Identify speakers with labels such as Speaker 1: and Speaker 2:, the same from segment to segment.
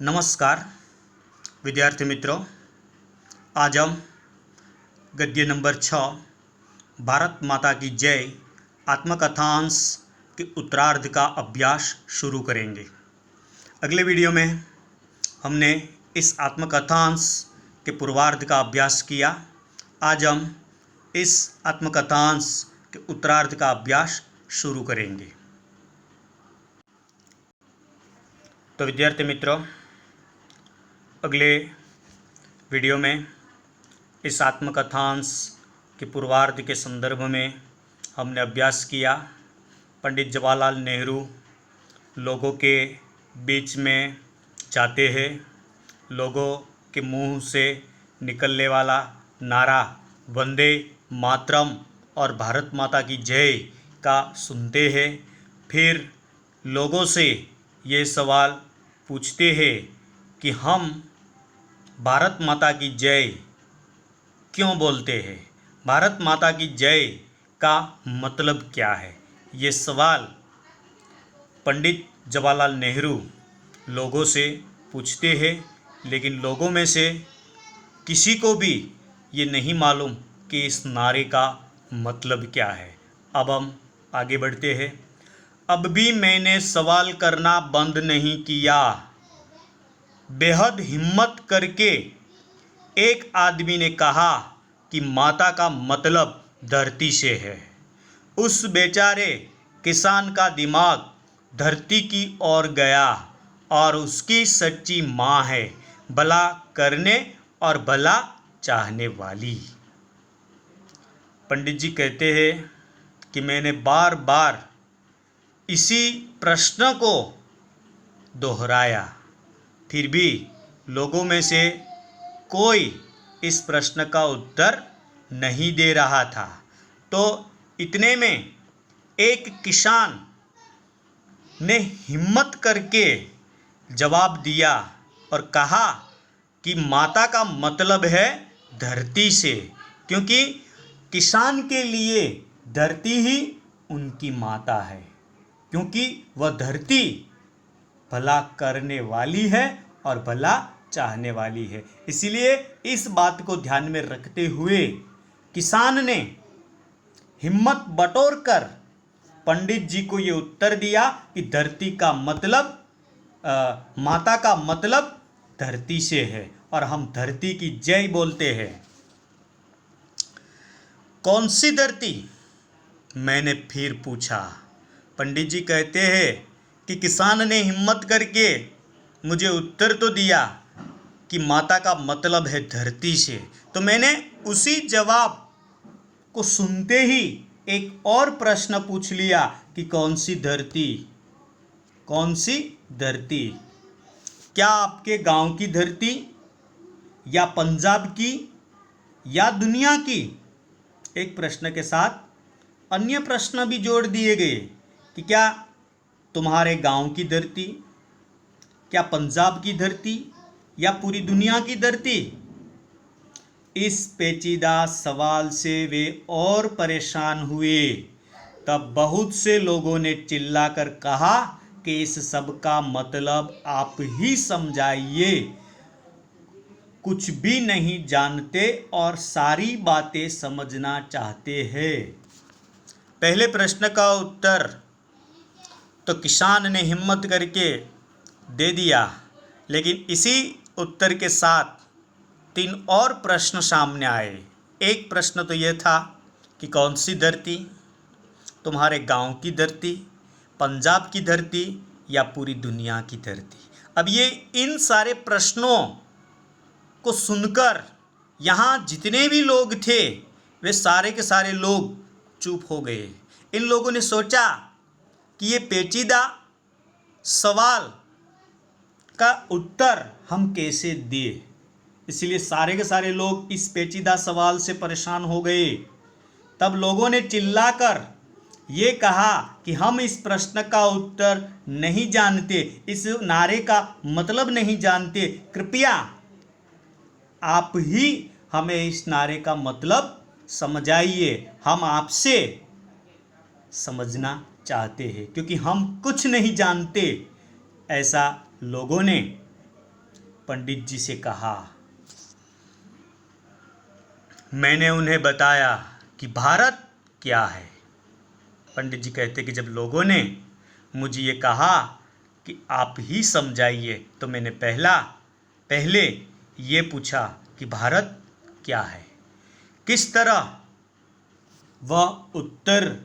Speaker 1: नमस्कार विद्यार्थी मित्रों, आज हम गद्य नंबर 6 भारत माता की जय आत्मकथांश के उत्तरार्ध का अभ्यास शुरू करेंगे। अगले वीडियो में हमने इस आत्मकथांश के पूर्वार्ध का अभ्यास किया। आज हम इस आत्मकथांश के उत्तरार्ध का अभ्यास शुरू करेंगे। तो विद्यार्थी मित्रों, अगले वीडियो में इस आत्मकथांश के पूर्वार्ध के संदर्भ में हमने अभ्यास किया। पंडित जवाहरलाल नेहरू लोगों के बीच में जाते हैं, लोगों के मुंह से निकलने वाला नारा वंदे मातरम और भारत माता की जय का सुनते हैं। फिर लोगों से ये सवाल पूछते हैं कि हम भारत माता की जय क्यों बोलते हैं, भारत माता की जय का मतलब क्या है। ये सवाल पंडित जवाहरलाल नेहरू लोगों से पूछते हैं, लेकिन लोगों में से किसी को भी ये नहीं मालूम कि इस नारे का मतलब क्या है। अब हम आगे बढ़ते हैं। अब भी मैंने सवाल करना बंद नहीं किया। बेहद हिम्मत करके एक आदमी ने कहा कि माता का मतलब धरती से है। उस बेचारे किसान का दिमाग धरती की ओर गया और उसकी सच्ची माँ है, भला करने और भला चाहने वाली। पंडित जी कहते हैं कि मैंने बार बार इसी प्रश्न को दोहराया, फिर भी लोगों में से कोई इस प्रश्न का उत्तर नहीं दे रहा था। तो इतने में एक किसान ने हिम्मत करके जवाब दिया और कहा कि माता का मतलब है धरती से, क्योंकि किसान के लिए धरती ही उनकी माता है, क्योंकि वह धरती भला करने वाली है और भला चाहने वाली है। इसलिए इस बात को ध्यान में रखते हुए किसान ने हिम्मत बटोरकर पंडित जी को ये उत्तर दिया कि धरती का मतलब माता का मतलब धरती से है और हम धरती की जय बोलते हैं। कौन सी धरती, मैंने फिर पूछा। पंडित जी कहते हैं कि किसान ने हिम्मत करके मुझे उत्तर तो दिया कि माता का मतलब है धरती से। तो मैंने उसी जवाब को सुनते ही एक और प्रश्न पूछ लिया कि कौन सी धरती, कौन सी धरती, क्या आपके गांव की धरती या पंजाब की या दुनिया की। एक प्रश्न के साथ अन्य प्रश्न भी जोड़ दिए गए कि क्या तुम्हारे गांव की धरती, क्या पंजाब की धरती या पूरी दुनिया की धरती। इस पेचीदा सवाल से वे और परेशान हुए। तब बहुत से लोगों ने चिल्लाकर कहा कि इस सब का मतलब आप ही समझाइए, कुछ भी नहीं जानते और सारी बातें समझना चाहते हैं। पहले प्रश्न का उत्तर तो किसान ने हिम्मत करके दे दिया, लेकिन इसी उत्तर के साथ 3 और प्रश्न सामने आए। एक प्रश्न तो यह था कि कौन सी धरती, तुम्हारे गांव की धरती, पंजाब की धरती या पूरी दुनिया की धरती। अब ये इन सारे प्रश्नों को सुनकर यहाँ जितने भी लोग थे वे सारे के सारे लोग चुप हो गए। इन लोगों ने सोचा कि ये पेचीदा सवाल का उत्तर हम कैसे दें, इसलिए सारे के सारे लोग इस पेचीदा सवाल से परेशान हो गए। तब लोगों ने चिल्लाकर ये कहा कि हम इस प्रश्न का उत्तर नहीं जानते, इस नारे का मतलब नहीं जानते, कृपया आप ही हमें इस नारे का मतलब समझाइए, हम आपसे समझना चाहते हैं, क्योंकि हम कुछ नहीं जानते। ऐसा लोगों ने पंडित जी से कहा। मैंने उन्हें बताया कि भारत क्या है। पंडित जी कहते कि जब लोगों ने मुझे ये कहा कि आप ही समझाइए, तो मैंने पहले ये पूछा कि भारत क्या है। किस तरह वह उत्तर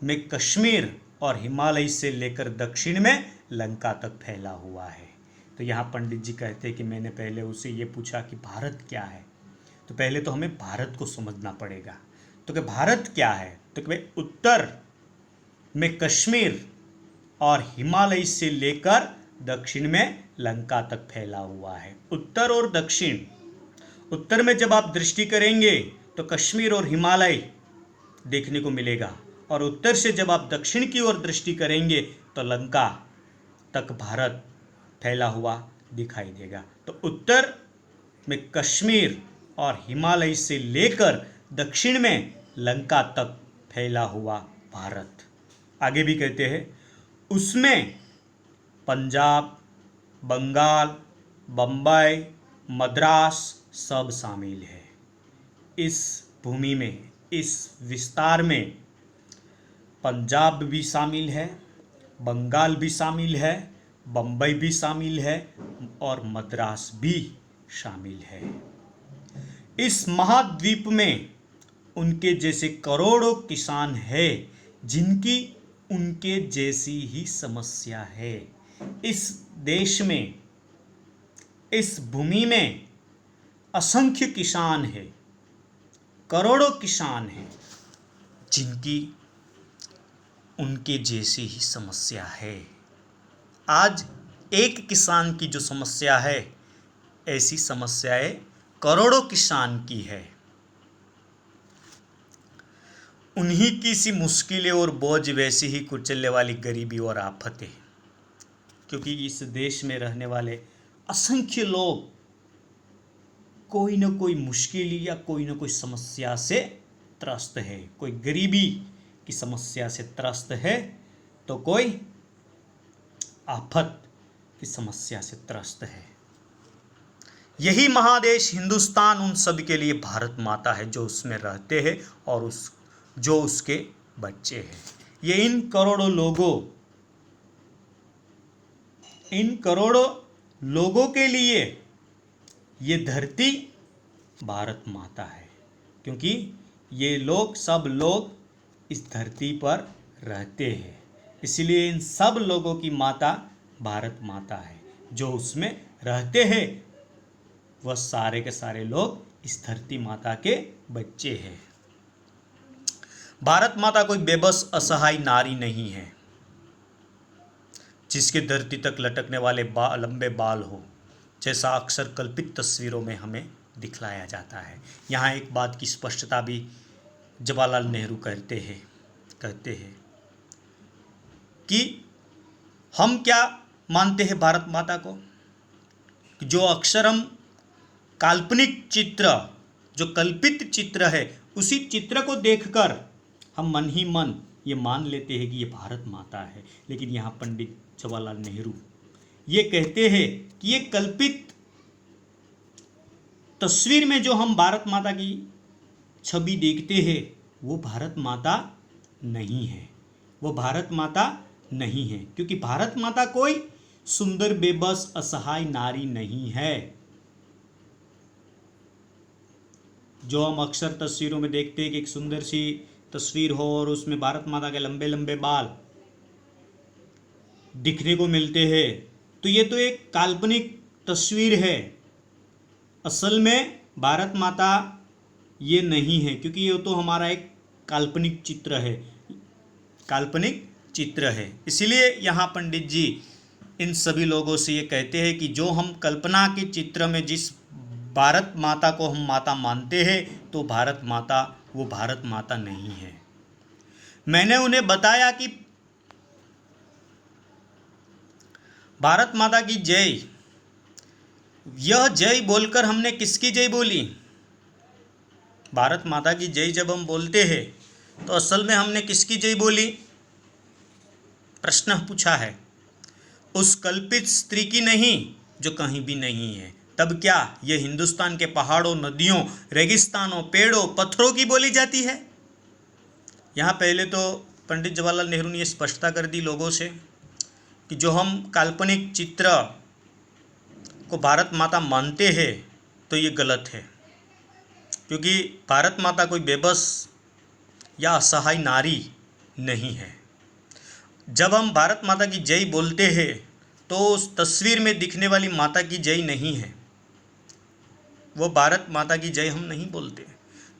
Speaker 1: में कश्मीर और हिमालय से लेकर दक्षिण में लंका तक फैला हुआ है। तो यहाँ पंडित जी कहते हैं कि मैंने पहले उसे ये पूछा कि भारत क्या है। तो पहले तो हमें भारत को समझना पड़ेगा। तो कि भारत क्या है, तो कि भाई उत्तर में कश्मीर और हिमालय से लेकर दक्षिण में लंका तक फैला हुआ है। उत्तर और दक्षिण, उत्तर में जब आप दृष्टि करेंगे तो कश्मीर और हिमालय देखने को मिलेगा, और उत्तर से जब आप दक्षिण की ओर दृष्टि करेंगे तो लंका तक भारत फैला हुआ दिखाई देगा। तो उत्तर में कश्मीर और हिमालय से लेकर दक्षिण में लंका तक फैला हुआ भारत। आगे भी कहते हैं, उसमें पंजाब, बंगाल, बम्बई, मद्रास सब शामिल है। इस भूमि में, इस विस्तार में पंजाब भी शामिल है, बंगाल भी शामिल है, बम्बई भी शामिल है और मद्रास भी शामिल है। इस महाद्वीप में उनके जैसे करोड़ों किसान हैं जिनकी उनके जैसी ही समस्या है। इस देश में, इस भूमि में असंख्य किसान हैं, करोड़ों किसान हैं जिनकी उनके जैसी ही समस्या है। आज एक किसान की जो समस्या है, ऐसी समस्याएं करोड़ों किसान की है। उन्हीं की सी मुश्किलें और बोझ वैसी ही कुचलने वाली गरीबी और आफतें, क्योंकि इस देश में रहने वाले असंख्य लोग कोई न कोई मुश्किल या कोई न कोई समस्या से त्रस्त है। कोई गरीबी की समस्या से त्रस्त है तो कोई आफत की समस्या से त्रस्त है। यही महादेश हिंदुस्तान उन सब के लिए भारत माता है जो उसमें रहते हैं और जो उसके बच्चे हैं। ये इन करोड़ों लोगों के लिए ये धरती भारत माता है, क्योंकि ये लोग, सब लोग इस धरती पर रहते हैं। इसलिए इन सब लोगों की माता भारत माता है। जो उसमें रहते हैं वह सारे के सारे लोग इस धरती माता के बच्चे हैं। भारत माता कोई बेबस असहाय नारी नहीं है जिसके धरती तक लटकने वाले लंबे बाल हो, जैसा अक्सर कल्पित तस्वीरों में हमें दिखलाया जाता है। यहाँ एक बात की स्पष्टता भी जवाहरलाल नेहरू कहते हैं कि हम क्या मानते हैं भारत माता को, जो अक्सर हम काल्पनिक चित्र, जो कल्पित चित्र है, उसी चित्र को देखकर हम मन ही मन ये मान लेते हैं कि ये भारत माता है। लेकिन यहाँ पंडित जवाहरलाल नेहरू ये कहते हैं कि ये कल्पित तस्वीर में जो हम भारत माता की छवि देखते हैं वो भारत माता नहीं है, वो भारत माता नहीं है, क्योंकि भारत माता कोई सुंदर बेबस असहाय नारी नहीं है। जो हम अक्सर तस्वीरों में देखते हैं कि एक सुंदर सी तस्वीर हो और उसमें भारत माता के लंबे लंबे बाल दिखने को मिलते हैं, तो ये तो एक काल्पनिक तस्वीर है। असल में भारत माता ये नहीं है, क्योंकि ये तो हमारा एक काल्पनिक चित्र है, काल्पनिक चित्र है। इसलिए यहाँ पंडित जी इन सभी लोगों से ये कहते हैं कि जो हम कल्पना के चित्र में जिस भारत माता को हम माता मानते हैं, तो भारत माता वो भारत माता नहीं है। मैंने उन्हें बताया कि भारत माता की जय, यह जय बोलकर हमने किसकी जय बोली? भारत माता की जय जब हम बोलते हैं तो असल में हमने किसकी जय बोली? प्रश्न पूछा है। उस कल्पित स्त्री की नहीं जो कहीं भी नहीं है, तब क्या ये हिंदुस्तान के पहाड़ों, नदियों, रेगिस्तानों, पेड़ों, पत्थरों की बोली जाती है? यहाँ पहले तो पंडित जवाहरलाल नेहरू ने ये स्पष्टता कर दी लोगों से कि जो हम काल्पनिक चित्र को भारत माता मानते हैं तो ये गलत है, क्योंकि भारत माता कोई बेबस या असहाय नारी नहीं है। जब हम भारत माता की जय बोलते हैं तो उस तस्वीर में दिखने वाली माता की जय नहीं है, वो भारत माता की जय हम नहीं बोलते।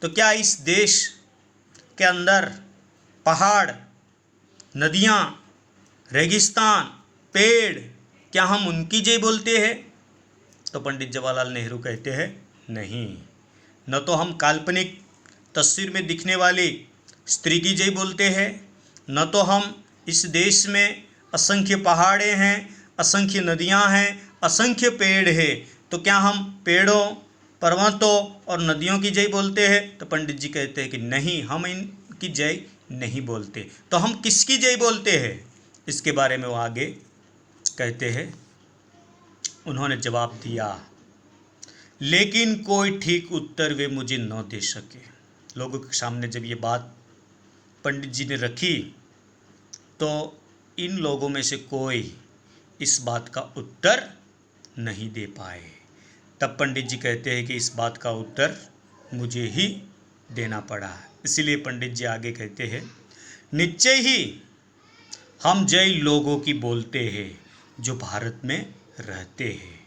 Speaker 1: तो क्या इस देश के अंदर पहाड़, नदियाँ, रेगिस्तान, पेड़, क्या हम उनकी जय बोलते हैं? तो पंडित जवाहरलाल नेहरू कहते हैं नहीं। न तो हम काल्पनिक तस्वीर में दिखने वाली स्त्री की जय बोलते हैं, न तो हम इस देश में असंख्य पहाड़ें हैं, असंख्य नदियां हैं, असंख्य पेड़ हैं, तो क्या हम पेड़ों, पर्वतों और नदियों की जय बोलते हैं? तो पंडित जी कहते हैं कि नहीं, हम इनकी जय नहीं बोलते। तो हम किसकी जय बोलते हैं? इसके बारे में वो आगे कहते हैं। उन्होंने जवाब दिया, लेकिन कोई ठीक उत्तर वे मुझे न दे सके। लोगों के सामने जब ये बात पंडित जी ने रखी तो इन लोगों में से कोई इस बात का उत्तर नहीं दे पाए। तब पंडित जी कहते हैं कि इस बात का उत्तर मुझे ही देना पड़ा। इसीलिए पंडित जी आगे कहते हैं, निश्चय ही हम जय लोगों की बोलते हैं जो भारत में रहते हैं,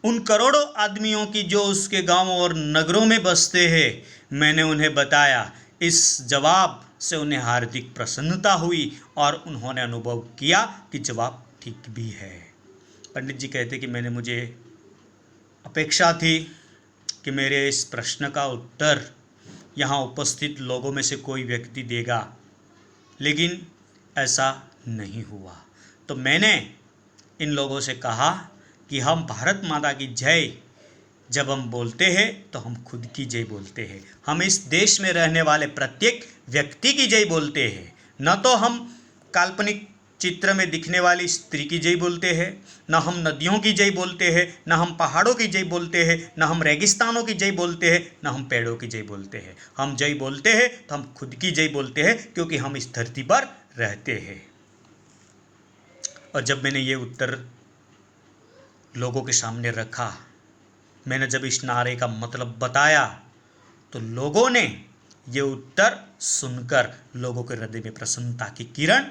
Speaker 1: उन करोड़ों आदमियों की जो उसके गांवों और नगरों में बसते हैं। मैंने उन्हें बताया। इस जवाब से उन्हें हार्दिक प्रसन्नता हुई और उन्होंने अनुभव किया कि जवाब ठीक भी है। पंडित जी कहते कि मुझे अपेक्षा थी कि मेरे इस प्रश्न का उत्तर यहाँ उपस्थित लोगों में से कोई व्यक्ति देगा, लेकिन ऐसा नहीं हुआ। तो मैंने इन लोगों से कहा कि हम भारत माता की जय जब हम बोलते हैं तो हम खुद की जय बोलते हैं, हम इस देश में रहने वाले प्रत्येक व्यक्ति की जय बोलते हैं। न तो हम काल्पनिक चित्र में दिखने वाली स्त्री की जय बोलते हैं, न हम नदियों की जय बोलते हैं, न हम पहाड़ों की जय बोलते हैं, न हम रेगिस्तानों की जय बोलते हैं, न हम पेड़ों की जय बोलते हैं। हम जय बोलते हैं तो हम खुद की जय बोलते हैं, क्योंकि हम इस धरती पर रहते हैं। और जब मैंने ये उत्तर लोगों के सामने रखा, मैंने जब इस नारे का मतलब बताया, तो लोगों ने ये उत्तर सुनकर लोगों के हृदय में प्रसन्नता की किरण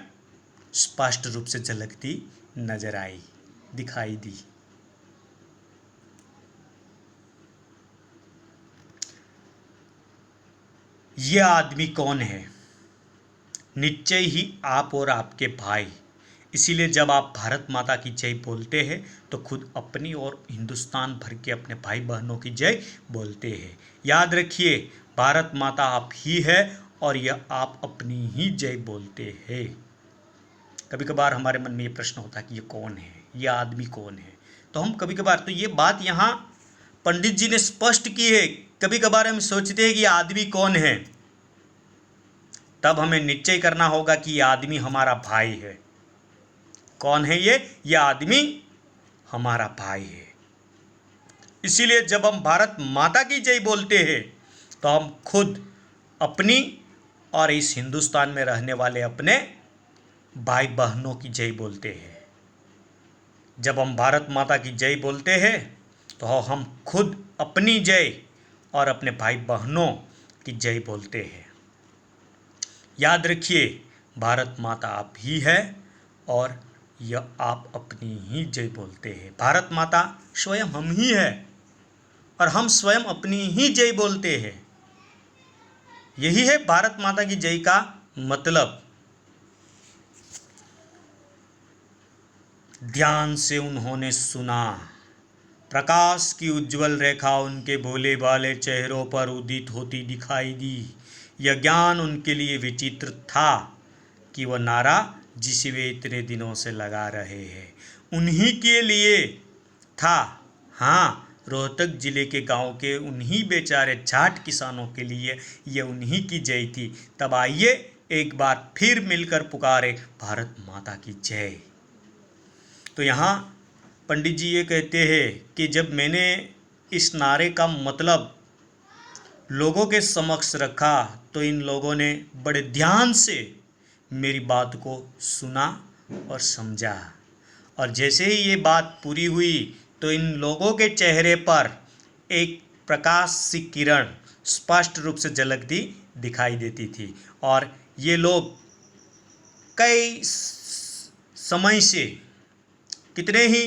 Speaker 1: स्पष्ट रूप से झलकती नजर आई, दिखाई दी। ये आदमी कौन है? निश्चय ही आप और आपके भाई। इसीलिए जब आप भारत माता की जय बोलते हैं तो खुद अपनी और हिंदुस्तान भर के अपने भाई बहनों की जय बोलते हैं। याद रखिए, भारत माता आप ही है और यह आप अपनी ही जय बोलते हैं। कभी कभार हमारे मन में ये प्रश्न होता है कि ये कौन है, ये आदमी कौन है? तो हम कभी कभार, तो ये बात यहाँ पंडित जी ने स्पष्ट की है। कभी कभार हम सोचते हैं कि ये आदमी कौन है, तब हमें निश्चय करना होगा कि ये आदमी हमारा भाई है। कौन है ये आदमी हमारा भाई है। इसीलिए जब हम भारत माता की जय बोलते हैं तो हम खुद अपनी और इस हिंदुस्तान में रहने वाले अपने भाई बहनों की जय बोलते हैं। जब हम भारत माता की जय बोलते हैं तो हम खुद अपनी जय और अपने भाई बहनों की जय बोलते हैं। याद रखिए, भारत माता आप ही है और यह आप अपनी ही जय बोलते हैं। भारत माता स्वयं हम ही है और हम स्वयं अपनी ही जय बोलते हैं। यही है भारत माता की जय का मतलब। ध्यान से उन्होंने सुना। प्रकाश की उज्जवल रेखा उनके भोले भाले चेहरों पर उदित होती दिखाई दी। यह ज्ञान उनके लिए विचित्र था कि वह नारा जिसे वे इतने दिनों से लगा रहे हैं उन्हीं के लिए था। हाँ, रोहतक जिले के गांव के उन्हीं बेचारे जाट किसानों के लिए यह उन्हीं की जय थी। तब आइए एक बार फिर मिलकर पुकारे भारत माता की जय। तो यहाँ पंडित जी ये कहते हैं कि जब मैंने इस नारे का मतलब लोगों के समक्ष रखा तो इन लोगों ने बड़े ध्यान से मेरी बात को सुना और समझा, और जैसे ही ये बात पूरी हुई तो इन लोगों के चेहरे पर एक प्रकाश सी किरण स्पष्ट रूप से झलकती दिखाई देती थी। और ये लोग कई समय से, कितने ही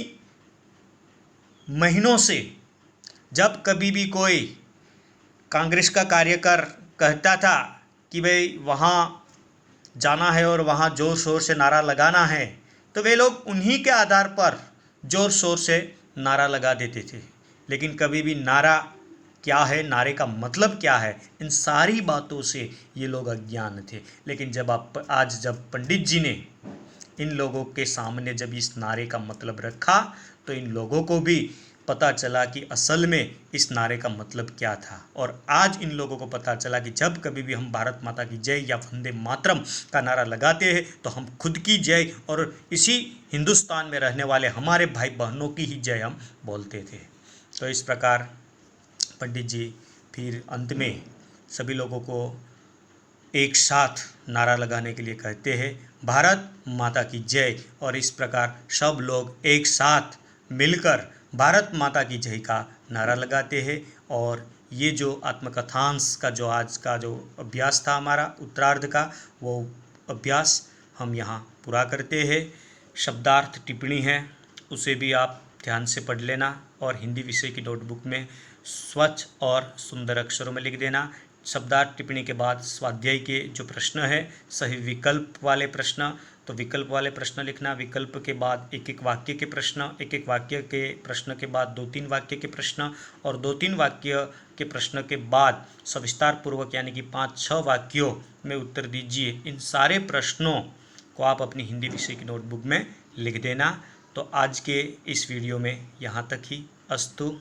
Speaker 1: महीनों से, जब कभी भी कोई कांग्रेस का कार्यकर कहता था कि भाई वहाँ जाना है और वहाँ ज़ोर शोर से नारा लगाना है, तो वे लोग उन्हीं के आधार पर ज़ोर शोर से नारा लगा देते थे। लेकिन कभी भी नारा क्या है, नारे का मतलब क्या है, इन सारी बातों से ये लोग अज्ञान थे। लेकिन जब पंडित जी ने इन लोगों के सामने जब इस नारे का मतलब रखा तो इन लोगों को भी पता चला कि असल में इस नारे का मतलब क्या था। और आज इन लोगों को पता चला कि जब कभी भी हम भारत माता की जय या वंदे मातरम का नारा लगाते हैं तो हम खुद की जय और इसी हिंदुस्तान में रहने वाले हमारे भाई बहनों की ही जय हम बोलते थे। तो इस प्रकार पंडित जी फिर अंत में सभी लोगों को एक साथ नारा लगाने के लिए कहते हैं, भारत माता की जय। और इस प्रकार सब लोग एक साथ मिलकर भारत माता की जय का नारा लगाते हैं। और ये जो आत्मकथांश का जो आज का जो अभ्यास था हमारा उत्तरार्ध का, वो अभ्यास हम यहाँ पूरा करते हैं। शब्दार्थ टिप्पणी है, उसे भी आप ध्यान से पढ़ लेना और हिंदी विषय की नोटबुक में स्वच्छ और सुंदर अक्षरों में लिख देना। शब्दार्थ टिप्पणी के बाद स्वाध्याय के जो प्रश्न है, सही विकल्प वाले प्रश्न, तो विकल्प वाले प्रश्न लिखना। विकल्प के बाद एक एक वाक्य के प्रश्न, एक एक वाक्य के प्रश्न के बाद 2-3 वाक्य के प्रश्न, और 2-3 वाक्य के प्रश्न के बाद सविस्तार पूर्वक यानी कि 5-6 वाक्यों में उत्तर दीजिए। इन सारे प्रश्नों को आप अपनी हिंदी विषय की नोटबुक में लिख देना। तो आज के इस वीडियो में यहाँ तक ही। अस्तु।